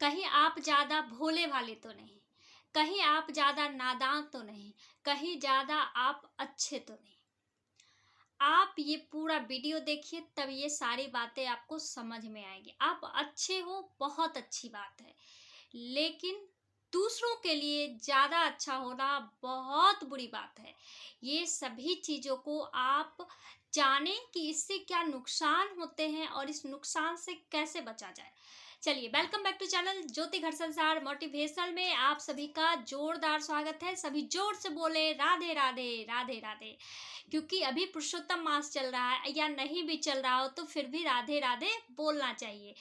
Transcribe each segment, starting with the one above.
कहीं आप ज़्यादा भोले भाले तो नहीं, कहीं आप ज़्यादा नादान तो नहीं, कहीं ज़्यादा आप अच्छे तो नहीं। आप ये पूरा वीडियो देखिए, तब ये सारी बातें आपको समझ में आएंगी। आप अच्छे हो, बहुत अच्छी बात है, लेकिन दूसरों के लिए ज़्यादा अच्छा होना बहुत बुरी बात है। ये सभी चीज़ों को आप जानें कि इससे क्या नुकसान होते हैं और इस नुकसान से कैसे बचा जाए। चलिए, वेलकम बैक टू चैनल ज्योति घर संसार मोटिवेशनल में आप सभी का जोरदार स्वागत है। सभी जोर से बोले राधे राधे राधे राधे। क्योंकि अभी पुरुषोत्तम मास चल रहा है, या नहीं भी चल रहा हो तो फिर भी राधे राधे बोलना चाहिए।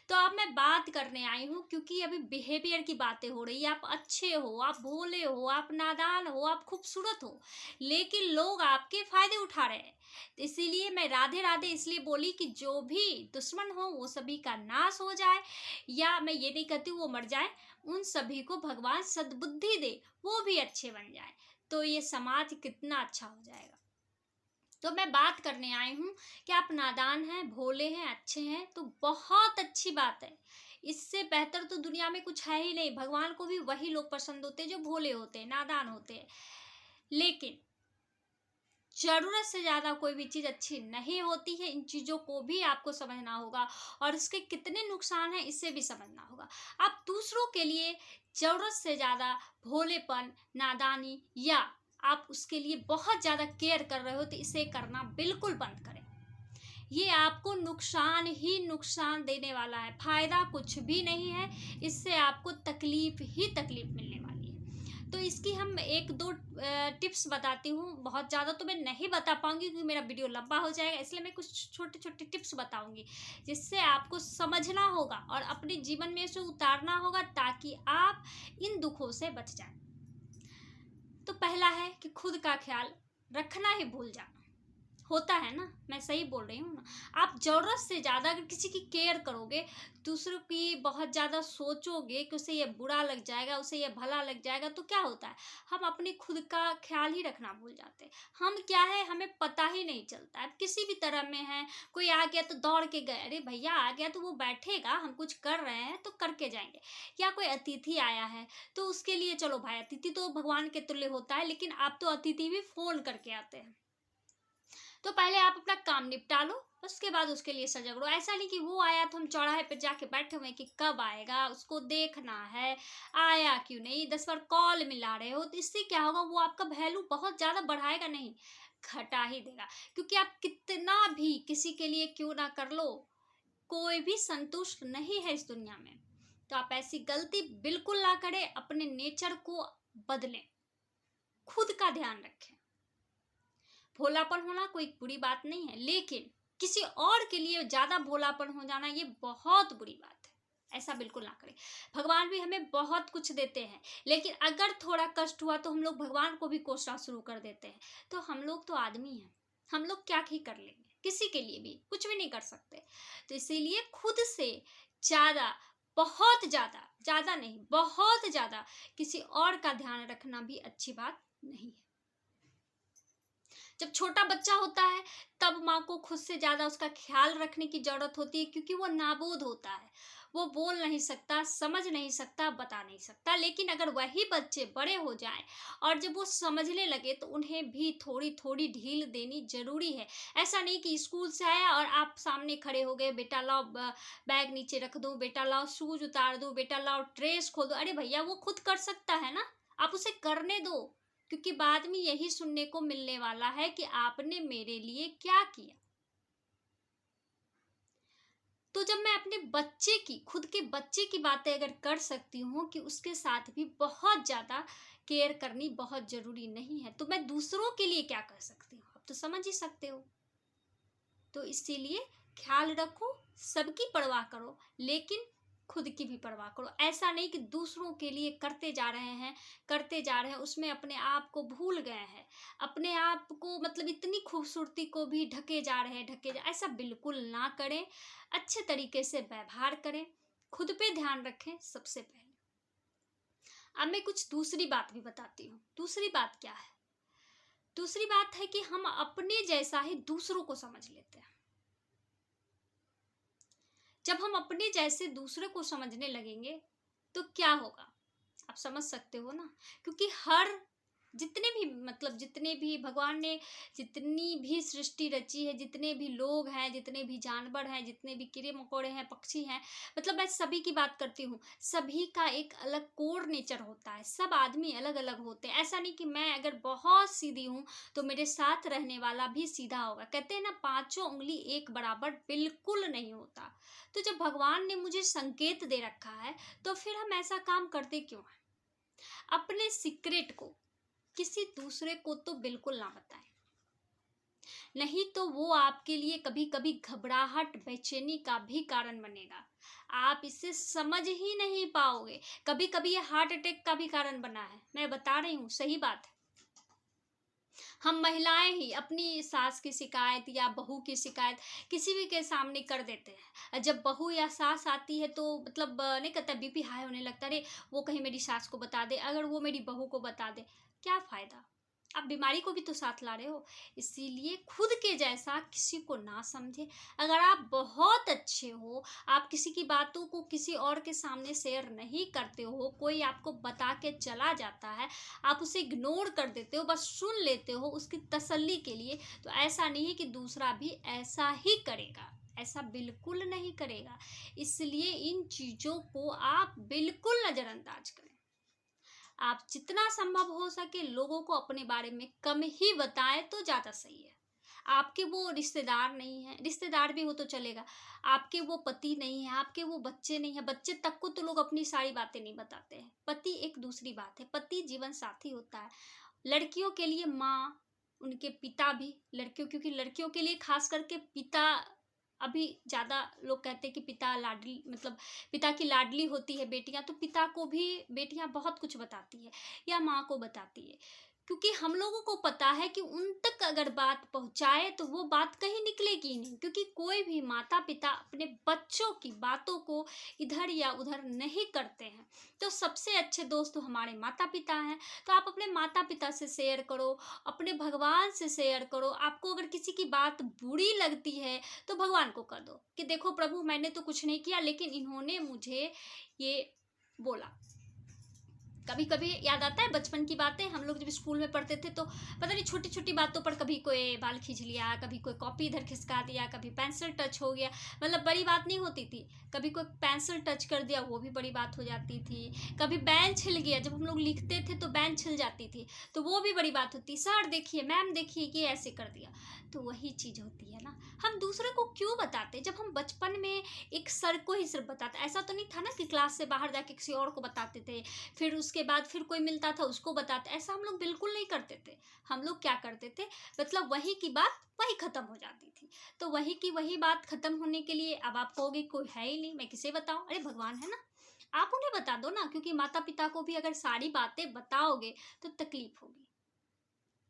तो अब मैं बात करने आई हूँ, क्योंकि अभी बिहेवियर की बातें हो रही है। आप अच्छे हो, आप भोले हो, आप नादान हो, आप खूबसूरत हो, लेकिन लोग आपके फायदे उठा रहे हैं। तो इसीलिए मैं राधे राधे इसलिए बोली कि जो भी दुश्मन हो वो सभी का नाश हो जाए, या मैं ये नहीं कहती वो मर जाए, उन सभी को भगवान सद्बुद्धि दे, वो भी अच्छे बन जाए, तो ये समाज कितना अच्छा हो जाएगा। तो मैं बात करने आई हूँ कि आप नादान हैं, भोले हैं, अच्छे हैं, तो बहुत अच्छी बात है। इससे बेहतर तो दुनिया में कुछ है ही नहीं। भगवान को भी वही लोग पसंद होते हैं जो भोले होते हैं, नादान होते हैं। लेकिन जरूरत से ज़्यादा कोई भी चीज़ अच्छी नहीं होती है। इन चीज़ों को भी आपको समझना होगा, और इसके कितने नुकसान हैं इसे भी समझना होगा। आप दूसरों के लिए ज़रूरत से ज़्यादा भोलेपन, नादानी, या आप उसके लिए बहुत ज़्यादा केयर कर रहे हो, तो इसे करना बिल्कुल बंद करें। ये आपको नुकसान ही नुकसान देने वाला है, फायदा कुछ भी नहीं है। इससे आपको तकलीफ ही तकलीफ मिलने वाली है। तो इसकी हम एक दो टिप्स बताती हूँ। बहुत ज़्यादा तो मैं नहीं बता पाऊंगी क्योंकि मेरा वीडियो लंबा हो जाएगा, इसलिए मैं कुछ छोटे छोटे टिप्स बताऊंगी जिससे आपको समझना होगा और अपने जीवन में इसे उतारना होगा, ताकि आप इन दुखों से बच जाएं। तो पहला है कि खुद का ख्याल रखना ही भूल जाना। होता है ना, मैं सही बोल रही हूँ ना। आप ज़रूरत से ज़्यादा अगर किसी की केयर करोगे, दूसरों की बहुत ज़्यादा सोचोगे कि उसे ये बुरा लग जाएगा, उसे ये भला लग जाएगा, तो क्या होता है, हम अपने खुद का ख्याल ही रखना भूल जाते हैं। हम क्या है, हमें पता ही नहीं चलता है। किसी भी तरह में है, कोई आ गया तो दौड़ के गए, अरे भैया आ गया तो वो बैठेगा, हम कुछ कर रहे हैं तो करके जाएंगे। या कोई अतिथि आया है तो उसके लिए, चलो भाई, अतिथि तो भगवान के तुल्य होता है, लेकिन आप तो अतिथि भी फ़ोन करके आते हैं। तो पहले आप अपना काम निपटा लो, उसके बाद उसके लिए सजग रहो। ऐसा नहीं कि वो आया तो हम चौराहे पे जाके बैठे हुए कि कब आएगा, उसको देखना है, आया क्यों नहीं, 10 बार कॉल मिला रहे हो। तो इससे क्या होगा, वो आपका वैल्यू बहुत ज़्यादा बढ़ाएगा नहीं, घटा ही देगा। क्योंकि आप कितना भी किसी के लिए क्यों ना कर लो, कोई भी संतुष्ट नहीं है इस दुनिया में। तो आप ऐसी गलती बिल्कुल ना करें, अपने नेचर को बदलें, खुद का ध्यान रखें। भोलापन होना कोई बुरी बात नहीं है, लेकिन किसी और के लिए ज्यादा भोलापन हो जाना ये बहुत बुरी बात है। ऐसा बिल्कुल ना करें। भगवान भी हमें बहुत कुछ देते हैं, लेकिन अगर थोड़ा कष्ट हुआ तो हम लोग भगवान को भी कोसना शुरू कर देते हैं। तो हम लोग तो आदमी हैं, हम लोग क्या ही कर लेंगे, किसी के लिए भी कुछ भी नहीं कर सकते। तो इसीलिए खुद से ज्यादा, बहुत ज्यादा, ज्यादा नहीं बहुत ज्यादा किसी और का ध्यान रखना भी अच्छी बात नहीं है। जब छोटा बच्चा होता है तब माँ को खुद से ज़्यादा उसका ख्याल रखने की ज़रूरत होती है, क्योंकि वो नाबूद होता है, वो बोल नहीं सकता, समझ नहीं सकता, बता नहीं सकता। लेकिन अगर वही बच्चे बड़े हो जाएं और जब वो समझने लगे, तो उन्हें भी थोड़ी थोड़ी ढील देनी ज़रूरी है। ऐसा नहीं कि स्कूल से आया और आप सामने खड़े हो गए, बेटा लाओ बैग नीचे रख दो, बेटा लाओ शूज उतार दो, बेटा लाओ ड्रेस खोल दो। अरे भैया, वो खुद कर सकता है ना, आप उसे करने दो। क्योंकि बाद में यही सुनने को मिलने वाला है कि आपने मेरे लिए क्या किया। तो जब मैं अपने बच्चे की, खुद के बच्चे की बातें अगर कर सकती हूँ कि उसके साथ भी बहुत ज़्यादा केयर करनी बहुत ज़रूरी नहीं है, तो मैं दूसरों के लिए क्या कर सकती हूँ, आप तो समझ ही सकते हो। तो इसीलिए ख्याल रखो, सबकी परवाह करो, लेकिन खुद की भी परवाह करो। ऐसा नहीं कि दूसरों के लिए करते जा रहे हैं, करते जा रहे हैं, उसमें अपने आप को भूल गए हैं, अपने आप को मतलब इतनी खूबसूरती को भी ढके जा रहे हैं, ऐसा बिल्कुल ना करें। अच्छे तरीके से व्यवहार करें, खुद पे ध्यान रखें सबसे पहले। अब मैं कुछ दूसरी बात भी बताती हूँ। दूसरी बात क्या है, दूसरी बात है कि हम अपने जैसा ही दूसरों को समझ लेते हैं। जब हम अपने जैसे दूसरे को समझने लगेंगे तो क्या होगा, आप समझ सकते हो ना। क्योंकि हर जितने भी भगवान ने जितनी भी सृष्टि रची है, जितने भी लोग हैं, जितने भी जानवर हैं, जितने भी कीड़े मकोड़े हैं, पक्षी हैं, मतलब मैं सभी की बात करती हूँ। सभी का एक अलग कोर नेचर होता है, सब आदमी अलग अलग होते हैं। ऐसा नहीं कि मैं अगर बहुत सीधी हूँ तो मेरे साथ रहने वाला भी सीधा होगा। कहते हैं ना, पांचों उंगली एक बराबर बिल्कुल नहीं होता। तो जब भगवान ने मुझे संकेत दे रखा है तो फिर हम ऐसा काम करते क्यों हैं। अपने सीक्रेट को किसी दूसरे को तो बिल्कुल ना बताएं, नहीं तो वो आपके लिए कभी कभी घबराहट, बेचैनी का भी कारण बनेगा। आप इसे समझ ही नहीं पाओगे। कभी कभी ये हार्ट अटैक का भी कारण बना है, मैं बता रही हूँ, सही बात है। हम महिलाएं ही अपनी सास की शिकायत या बहू की शिकायत किसी भी के सामने कर देते हैं। जब बहू या सास आती है तो मतलब नहीं कहता, बीपी हाई होने लगता है। अरे वो कहीं मेरी सास को बता दे, अगर वो मेरी बहू को बता दे, क्या फायदा, आप बीमारी को भी तो साथ ला रहे हो। इसीलिए खुद के जैसा किसी को ना समझे। अगर आप बहुत अच्छे हो, आप किसी की बातों को किसी और के सामने शेयर नहीं करते हो, कोई आपको बता के चला जाता है, आप उसे इग्नोर कर देते हो, बस सुन लेते हो उसकी तसल्ली के लिए, तो ऐसा नहीं है कि दूसरा भी ऐसा ही करेगा, ऐसा बिल्कुल नहीं करेगा। इसलिए इन चीज़ों को आप बिल्कुल नज़रअंदाज करें। आप जितना संभव हो सके लोगों को अपने बारे में कम ही बताएं तो ज़्यादा सही है। आपके वो रिश्तेदार नहीं है, रिश्तेदार भी हो तो चलेगा, आपके वो पति नहीं है, आपके वो बच्चे नहीं है, बच्चे तक को तो लोग अपनी सारी बातें नहीं बताते हैं। पति एक दूसरी बात है, पति जीवन साथी होता है। लड़कियों के लिए माँ, उनके पिता भी, लड़कियों, क्योंकि लड़कियों के लिए खास करके पिता, अभी ज़्यादा लोग कहते हैं कि पिता लाडली, मतलब पिता की लाडली होती है बेटियां, तो पिता को भी बेटियां बहुत कुछ बताती है या माँ को बताती है। क्योंकि हम लोगों को पता है कि उन तक अगर बात पहुंचाए तो वो बात कहीं निकलेगी ही नहीं। क्योंकि कोई भी माता पिता अपने बच्चों की बातों को इधर या उधर नहीं करते हैं। तो सबसे अच्छे दोस्त तो हमारे माता पिता हैं। तो आप अपने माता पिता से शेयर करो, अपने भगवान से शेयर करो। आपको अगर किसी की बात बुरी लगती है तो भगवान को कर दो कि देखो प्रभु, मैंने तो कुछ नहीं किया, लेकिन इन्होंने मुझे ये बोला। कभी कभी याद आता है बचपन की बातें, हम लोग जब स्कूल में पढ़ते थे तो पता नहीं छोटी छोटी बातों पर कभी कोई बाल खींच लिया, कभी कोई कॉपी इधर खिसका दिया, कभी पेंसिल टच हो गया, मतलब बड़ी बात नहीं होती थी। कभी कोई पेंसिल टच कर दिया, वो भी बड़ी बात हो जाती थी। कभी बेंच हिल गया, जब हम लोग लिखते थे तो बेंच हिल जाती थी, तो वो भी बड़ी बात होती। सर देखिए, मैम देखिए, ये ऐसे कर दिया। तो वही चीज़ होती है ना, हम दूसरे को क्यों बताते। जब हम बचपन में एक सर को ही सिर्फ बताते, ऐसा तो नहीं था ना कि क्लास से बाहर जाके किसी और को बताते थे, फिर उसके बाद फिर कोई मिलता था उसको बताते, ऐसा हम लोग बिल्कुल नहीं करते थे। हम लोग क्या करते थे, मतलब वही की बात वही खत्म हो जाती थी। तो वही की वही बात खत्म होने के लिए अब आप कहोगे कोई है ही नहीं, मैं किसे बताऊं। अरे भगवान है ना, आप उन्हें बता दो ना। क्योंकि माता पिता को भी अगर सारी बातें बताओगे तो तकलीफ होगी।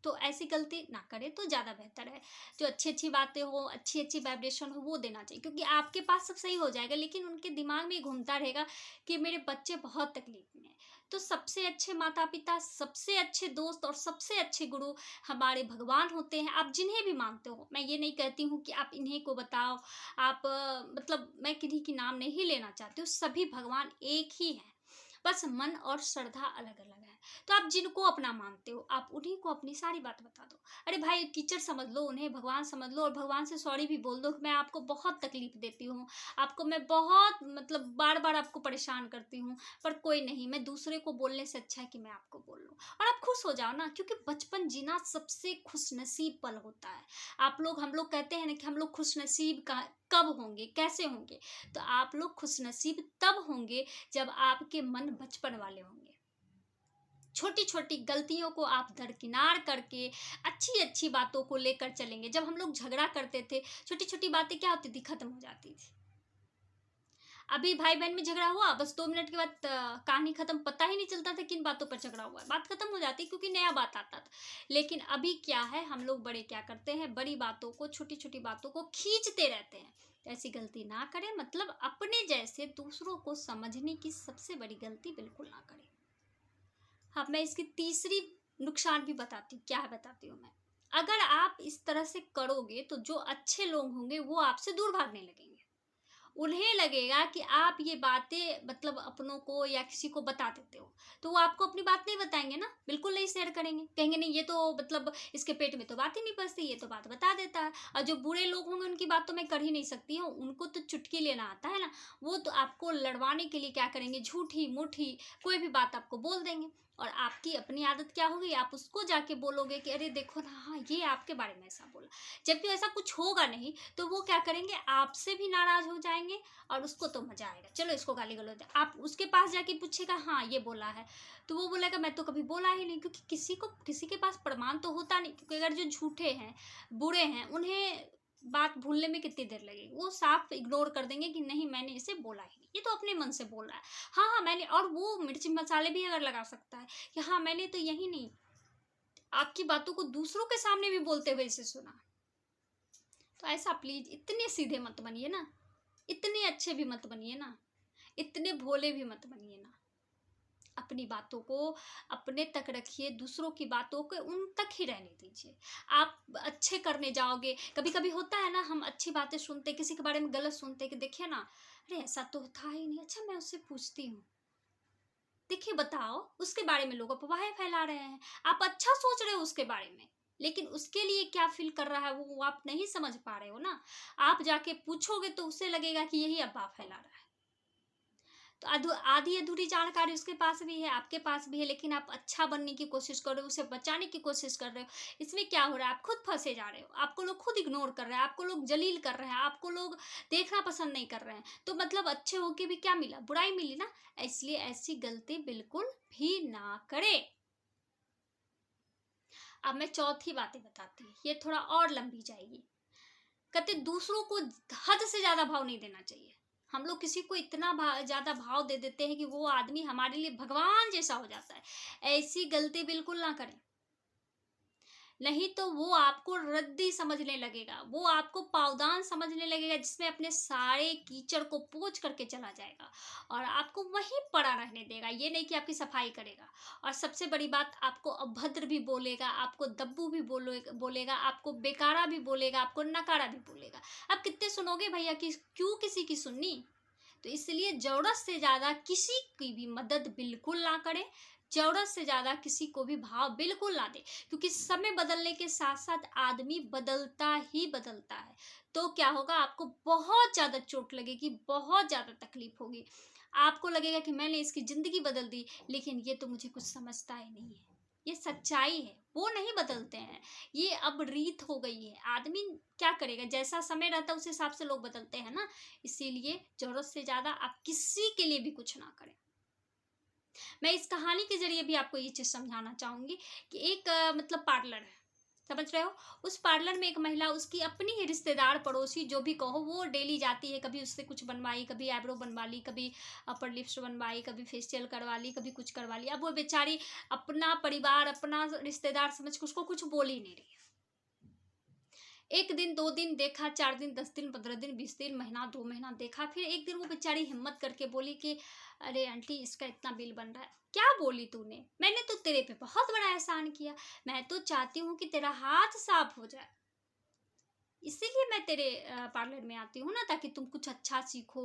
तो ऐसी गलती ना करें तो ज़्यादा बेहतर है। जो अच्छी अच्छी बातें हो, अच्छी अच्छी वाइब्रेशन हो, वो देना चाहिए। क्योंकि आपके पास सब सही हो जाएगा, लेकिन उनके दिमाग में घूमता रहेगा कि मेरे बच्चे बहुत तकलीफ में हैं। तो सबसे अच्छे माता पिता, सबसे अच्छे दोस्त और सबसे अच्छे गुरु हमारे भगवान होते हैं। आप जिन्हें भी मानते हो, मैं ये नहीं कहती हूँ कि आप इन्हीं को बताओ। आप मतलब मैं किन्हीं की नाम नहीं लेना चाहती हूँ, सभी भगवान एक ही हैं, बस मन और श्रद्धा अलग अलग है। तो आप जिनको अपना मानते हो, आप उन्हीं को अपनी सारी बात बता दो। अरे भाई, टीचर समझ लो, उन्हें भगवान समझ लो, और भगवान से सॉरी भी बोल दो कि मैं आपको बहुत तकलीफ देती हूँ, आपको मैं बहुत मतलब बार बार आपको परेशान करती हूँ, पर कोई नहीं, मैं दूसरे को बोलने से अच्छा है कि मैं आपको बोल लूँ। और आप खुश हो जाओ ना। क्योंकि बचपन जीना सबसे खुशनसीब पल होता है। हम लोग कहते हैं ना कि हम लोग खुशनसीब का कब होंगे, कैसे होंगे। तो आप लोग खुशनसीब तब होंगे जब आपके मन बचपन वाले होंगे। छोटी छोटी गलतियों को आप दरकिनार करके अच्छी अच्छी बातों को लेकर चलेंगे। जब हम लोग झगड़ा करते थे, छोटी छोटी बातें क्या होती थी, खत्म हो जाती थी। अभी भाई बहन में झगड़ा हुआ, बस 2 मिनट के बाद कहानी खत्म, पता ही नहीं चलता था किन बातों पर झगड़ा हुआ है, बात खत्म हो जाती, क्योंकि नया बात आता था। लेकिन अभी क्या है, हम लोग बड़े क्या करते हैं, बड़ी बातों को, छोटी छोटी बातों को खींचते रहते हैं। तो ऐसी गलती ना करें। मतलब अपने जैसे दूसरों को समझने की सबसे बड़ी गलती बिल्कुल ना करें। हाँ, मैं इसकी तीसरी नुकसान भी बताती हूँ। क्या है बताती हूँ मैं। अगर आप इस तरह से करोगे तो जो अच्छे लोग होंगे वो आपसे दूर भागने लगेंगे, उन्हें लगेगा कि आप ये बातें मतलब अपनों को या किसी को बता देते हो, तो वो आपको अपनी बात नहीं बताएंगे ना, बिल्कुल नहीं शेयर करेंगे, कहेंगे नहीं ये तो मतलब इसके पेट में तो बात ही नहीं पचती, ये तो बात बता देता है। और जो बुरे लोग होंगे उनकी बात तो मैं कर ही नहीं सकती हूँ, उनको तो चुटकी लेना आता है ना, वो तो आपको लड़वाने के लिए क्या करेंगे, झूठी मूठी कोई भी बात आपको बोल देंगे। और आपकी अपनी आदत क्या होगी, आप उसको जाके बोलोगे कि अरे देखो ना, हाँ ये आपके बारे में ऐसा बोला, जबकि ऐसा कुछ होगा नहीं। तो वो क्या करेंगे, आपसे भी नाराज हो जाएंगे और उसको तो मजा आएगा, चलो इसको गाली गलौज दे। आप उसके पास जाके पूछेगा हाँ ये बोला है, तो वो बोलेगा मैं तो कभी बोला ही नहीं, क्योंकि किसी के पास प्रमाण तो होता नहीं। क्योंकि अगर जो झूठे हैं, बुरे हैं, उन्हें बात भूलने में कितनी देर लगेगी, वो साफ इग्नोर कर देंगे कि नहीं मैंने इसे बोला ही नहीं, ये तो अपने मन से बोल रहा है। हाँ हाँ मैंने, और वो मिर्ची मसाले भी अगर लगा सकता है कि हाँ मैंने तो यही नहीं, आपकी बातों को दूसरों के सामने भी बोलते हुए इसे सुना। तो ऐसा प्लीज इतने सीधे मत बनिए ना, इतने अच्छे भी मत बनिए ना, इतने भोले भी मत बनिए ना। अपनी बातों को अपने तक रखिए, दूसरों की बातों को उन तक ही रहने दीजिए। आप अच्छे करने जाओगे, कभी कभी होता है ना, हम अच्छी बातें सुनते, किसी के बारे में गलत सुनते कि देखिए ना, अरे ऐसा तो था ही नहीं, अच्छा मैं उससे पूछती हूँ, देखिए बताओ, उसके बारे में लोग अफवाहें फैला रहे हैं, आप अच्छा सोच रहे हो उसके बारे में, लेकिन उसके लिए क्या फील कर रहा है वो आप नहीं समझ पा रहे हो ना। आप जाके पूछोगे तो उसे लगेगा कि यही अफवाह फैला रहा है। तो आधी अधूरी जानकारी उसके पास भी है, आपके पास भी है, लेकिन आप अच्छा बनने की कोशिश कर रहे हो, उसे बचाने की कोशिश कर रहे हो। इसमें क्या हो रहा है, आप खुद फंसे जा रहे हो, आपको लोग खुद इग्नोर कर रहे हैं, आपको लोग जलील कर रहे हैं, आपको लोग देखना पसंद नहीं कर रहे हैं। तो मतलब अच्छे होके भी क्या मिला, बुराई मिली ना। इसलिए ऐसी गलती बिल्कुल भी ना करें। अब मैं चौथी बातें बताती हूँ, ये थोड़ा और लंबी जाएगी। कहते दूसरों को हद से ज्यादा भाव नहीं देना चाहिए। हम लोग किसी को इतना ज्यादा भाव दे देते हैं कि वो आदमी हमारे लिए भगवान जैसा हो जाता है। ऐसी गलती बिल्कुल ना करें, नहीं तो वो आपको रद्दी समझने लगेगा, वो आपको पावदान समझने लगेगा, जिसमें अपने सारे कीचड़ को पोंछ करके चला जाएगा और आपको वहीं पड़ा रहने देगा, ये नहीं कि आपकी सफाई करेगा। और सबसे बड़ी बात, आपको अभद्र भी बोलेगा, आपको दब्बू भी बोलेगा, आपको बेकारा भी बोलेगा, आपको नकारा भी बोलेगा। अब कितने सुनोगे भैया, कि क्यों किसी की सुननी। तो इसलिए जरूरत से ज्यादा किसी की भी मदद बिल्कुल ना करें, जरूरत से ज्यादा किसी को भी भाव बिल्कुल ना दे, क्योंकि समय बदलने के साथ साथ आदमी बदलता ही बदलता है। तो क्या होगा, आपको बहुत ज्यादा चोट लगेगी, बहुत ज्यादा तकलीफ होगी, आपको लगेगा कि मैंने इसकी जिंदगी बदल दी, लेकिन ये तो मुझे कुछ समझता ही नहीं है। ये सच्चाई है, वो नहीं बदलते हैं, ये अब रीत हो गई है। आदमी क्या करेगा, जैसा समय रहता है उस हिसाब से लोग बदलते हैं ना। इसीलिए जरूरत से ज्यादा आप किसी के लिए भी कुछ ना करें। मैं इस कहानी के जरिए भी आपको ये चीज समझाना चाहूंगी कि एक मतलब पार्लर है, समझ रहे हो। उस पार्लर में एक महिला, उसकी अपनी ही रिश्तेदार पड़ोसी जो भी कहो, वो डेली जाती है, कभी उससे कुछ बनवाई, कभी आईब्रो बनवा ली, कभी अपर लिप्स बनवाई, कभी फेशियल करवा ली, कभी कुछ करवा ली। अब वो बेचारी अपना परिवार, अपना रिश्तेदार समझ के उसको कुछ बोल ही नहीं रही। एक दिन, 2 दिन देखा, 4 दिन, 10 दिन, 15 दिन, 20 दिन, महीना, 2 महीना देखा, फिर एक दिन वो बेचारी हिम्मत करके बोली कि अरे आंटी, इसका इतना बिल बन रहा है। क्या बोली तूने, मैंने तो तेरे पे बहुत बड़ा एहसान किया, मैं तो चाहती हूँ कि तेरा हाथ साफ हो जाए, इसीलिए मैं तेरे पार्लर में आती हूँ ना, ताकि तुम कुछ अच्छा सीखो।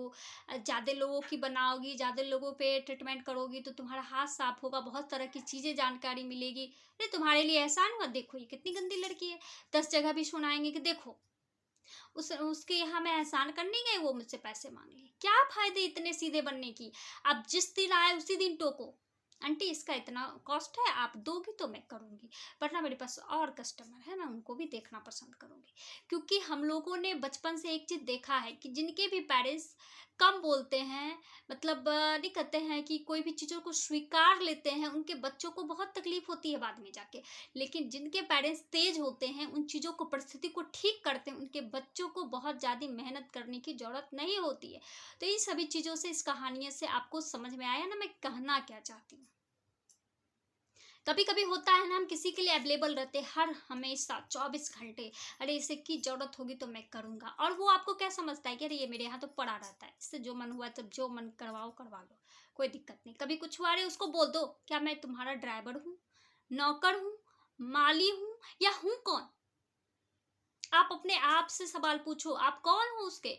ज़्यादा लोगों की बनाओगी, ज़्यादा लोगों पे ट्रीटमेंट करोगी तो तुम्हारा हाथ साफ होगा, बहुत तरह की चीज़ें जानकारी मिलेगी। अरे तुम्हारे लिए एहसान हुआ, देखो ये कितनी गंदी लड़की है। 10 जगह भी सुनाएंगे कि देखो उसके यहाँ मैं एहसान करने गई, वो मुझसे पैसे मांग ली। क्या फायदे इतने सीधे बनने की। आप जिस दिन आए उसी दिन टोको, आंटी इसका इतना कॉस्ट है, आप दोगी तो मैं करूँगी, वरना मेरे पास और कस्टमर है, मैं उनको भी देखना पसंद करूँगी। क्योंकि हम लोगों ने बचपन से एक चीज़ देखा है कि जिनके भी पेरेंट्स कम बोलते हैं, मतलब नहीं कहते हैं, कि कोई भी चीज़ों को स्वीकार लेते हैं, उनके बच्चों को बहुत तकलीफ होती है बाद में जाके। लेकिन जिनके पेरेंट्स तेज होते हैं, उन चीज़ों को, परिस्थिति को ठीक करते हैं, उनके बच्चों को बहुत ज़्यादा मेहनत करने की ज़रूरत नहीं होती है। तो इन सभी चीज़ों से, इस कहानी से आपको समझ में आया ना मैं कहना क्या चाहती हूँ। कभी कभी होता है ना, हम किसी के लिए अवेलेबल रहते हर हमेशा 24 घंटे, अरे इसे की जरूरत होगी तो मैं करूंगा, और वो आपको क्या समझता है कि अरे ये मेरे यहाँ तो पड़ा रहता है, इससे जो मन हुआ तब जो मन करवाओ करवा लो, कोई दिक्कत नहीं। कभी कुछ हुआ, अरे उसको बोल दो, क्या मैं तुम्हारा ड्राइवर हूँ, नौकर हूँ, माली हूँ, या हूँ कौन। आप अपने आप से सवाल पूछो, आप कौन हो उसके,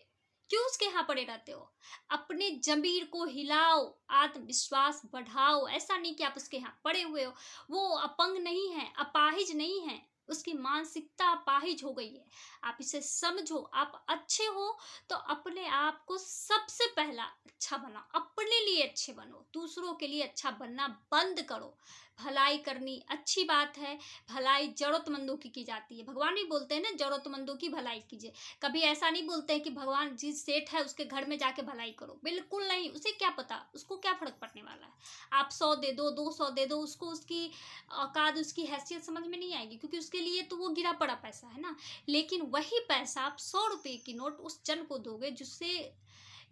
क्यों उसके यहाँ पड़े रहते हो? अपने जमीर को हिलाओ, आत्मविश्वास बढ़ाओ। ऐसा नहीं कि आप उसके यहाँ पड़े हुए हो। वो अपंग नहीं है, अपाहिज नहीं है, उसकी मानसिकता अपाहिज हो गई है। आप इसे समझो। आप अच्छे हो तो अपने आप को सबसे पहला अच्छा बनाओ, अपने लिए अच्छे बनो, दूसरों के लिए अच्छा बनना बंद करो। भलाई करनी अच्छी बात है, भलाई जरूरतमंदों की जाती है। भगवान भी बोलते हैं ना, जरूरतमंदों की भलाई कीजिए। कभी ऐसा नहीं बोलते हैं कि भगवान जिस सेठ है उसके घर में जाके भलाई करो, बिल्कुल नहीं। उसे क्या पता, उसको क्या फर्क पड़ने वाला है। आप 100 दे दो, 200 दे दो, उसको उसकी औकात, उसकी हैसियत समझ में नहीं आएगी, क्योंकि उसके लिए तो वो गिरा पड़ा पैसा है ना। लेकिन वही पैसा आप 100 रुपए की नोट उस जन को दोगे जिससे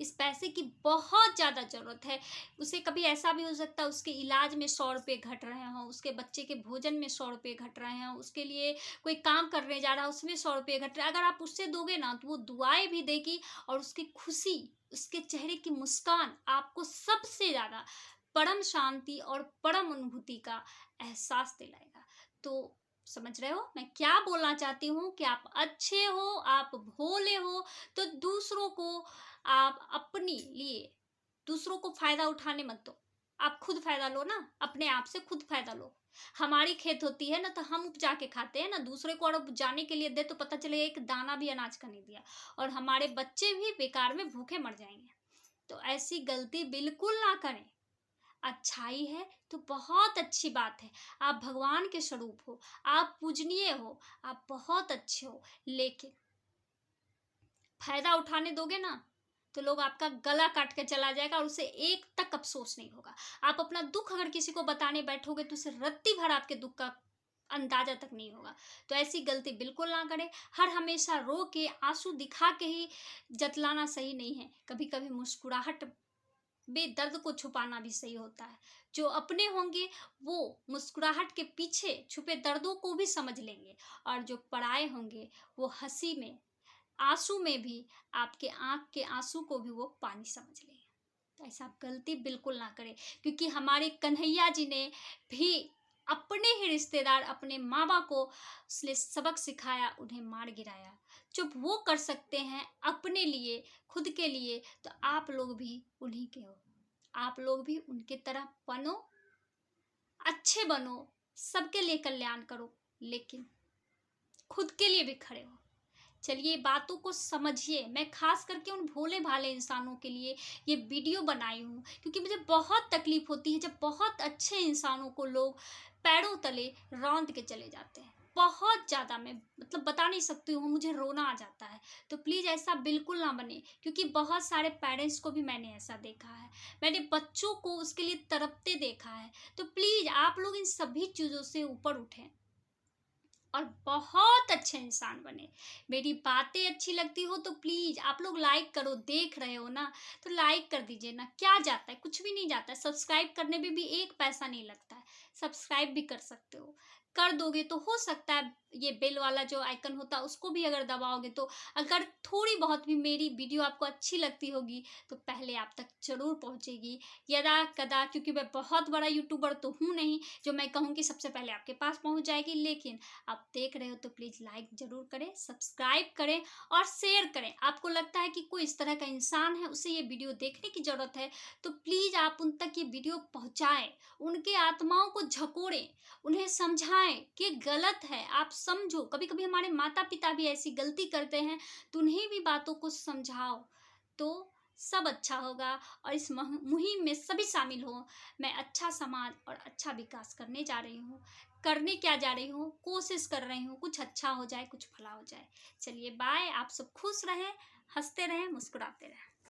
इस पैसे की बहुत ज़्यादा ज़रूरत है। उसे कभी ऐसा भी हो सकता है उसके इलाज में 100 रुपये घट रहे हों, उसके बच्चे के भोजन में 100 रुपये घट रहे हों, उसके लिए कोई काम करने जा रहा है उसमें 100 रुपये घट रहे हैं। अगर आप उससे दोगे ना तो वो दुआएं भी देगी, और उसकी खुशी, उसके चेहरे की मुस्कान आपको सबसे ज़्यादा परम शांति और परम अनुभूति का एहसास दिलाएगा। तो समझ रहे हो मैं क्या बोलना चाहती हूँ? कि आप अच्छे हो, आप भोले हो, तो दूसरों को आप अपने लिए, दूसरों को फायदा उठाने मत दो। आप खुद फायदा लो ना, अपने आप से खुद फायदा लो। हमारी खेत होती है ना तो हम उपजा के खाते हैं ना, दूसरे को और उपजाने के लिए दे तो पता चले एक दाना भी अनाज का नहीं दिया, और हमारे बच्चे भी बेकार में भूखे मर जाएंगे। तो ऐसी गलती बिल्कुल ना करें। अच्छाई है तो बहुत अच्छी बात है। आप भगवान के स्वरूप हो, आप पूजनीय हो, आप बहुत अच्छे हो, लेकिन फायदा उठाने दोगे ना तो लोग आपका गला काट के चला जाएगा, और उसे एक तक अफसोस नहीं होगा। आप अपना दुख अगर किसी को बताने बैठोगे तो उसे रत्ती भर आपके दुख का अंदाजा तक नहीं होगा। तो ऐसी गलती बिल्कुल ना करें। हर हमेशा रो के, आंसू दिखा के ही जतलाना सही नहीं है। कभी कभी मुस्कुराहट, बेदर्द को छुपाना भी सही होता है। जो अपने होंगे वो मुस्कुराहट के पीछे छुपे दर्दों को भी समझ लेंगे, और जो पराए होंगे वो हंसी में, आंसू में भी आपके आंख के आंसू को भी वो पानी समझ लेंगे। तो ऐसा आप गलती बिल्कुल ना करें, क्योंकि हमारे कन्हैया जी ने भी अपने ही रिश्तेदार, अपने माँ बाप को इसलिए सबक सिखाया, उन्हें मार गिराया। जो वो कर सकते हैं अपने लिए, खुद के लिए, तो आप लोग भी उन्हीं के हो। आप लोग भी उनके तरह बनो, अच्छे बनो, सबके लिए कल्याण करो, लेकिन खुद के लिए भी खड़े हो। चलिए बातों को समझिए। मैं खास करके उन भोले भाले इंसानों के लिए ये वीडियो बनाई हूँ, क्योंकि मुझे बहुत तकलीफ होती है जब बहुत अच्छे इंसानों को लोग पैरों तले रौंद के चले जाते हैं। बहुत ज़्यादा, मैं मतलब बता नहीं सकती हूँ, मुझे रोना आ जाता है। तो प्लीज़ ऐसा बिल्कुल ना बने, क्योंकि बहुत सारे पेरेंट्स को भी मैंने ऐसा देखा है, मैंने बच्चों को उसके लिए तड़पते देखा है। तो प्लीज़ आप लोग इन सभी चीज़ों से ऊपर उठें और बहुत अच्छे इंसान बने। मेरी बातें अच्छी लगती हो तो प्लीज़ आप लोग लाइक करो। देख रहे हो ना तो लाइक कर दीजिए ना, क्या जाता है, कुछ भी नहीं जाता है। सब्सक्राइब करने में भी एक पैसा नहीं लगता है, सब्सक्राइब भी कर सकते हो। कर दोगे तो हो सकता है ये बेल वाला जो आइकन होता है उसको भी अगर दबाओगे तो अगर थोड़ी बहुत भी मेरी वीडियो आपको अच्छी लगती होगी तो पहले आप तक जरूर पहुंचेगी, यदा कदा। क्योंकि मैं बहुत बड़ा यूट्यूबर तो हूँ नहीं जो मैं कहूँ कि सबसे पहले आपके पास पहुंच जाएगी, लेकिन आप देख रहे हो तो प्लीज़ लाइक ज़रूर करें, सब्सक्राइब करें और शेयर करें। आपको लगता है कि कोई इस तरह का इंसान है, उसे ये वीडियो देखने की ज़रूरत है, तो प्लीज़ आप उन तक ये वीडियो पहुंचाएं, उनके आत्माओं को झकोड़ें, उन्हें समझाएं कि गलत है। आप समझो, कभी कभी हमारे माता पिता भी ऐसी गलती करते हैं, तो उन्हें भी बातों को समझाओ, तो सब अच्छा होगा। और इस मुहिम में सभी शामिल हो। मैं अच्छा समाज और अच्छा विकास करने जा रही हूँ, करने क्या जा रही हूँ, कोशिश कर रही हूँ कुछ अच्छा हो जाए, कुछ भला हो जाए। चलिए बाय। आप सब खुश रहें, हंसते रहें, मुस्कुराते रहें।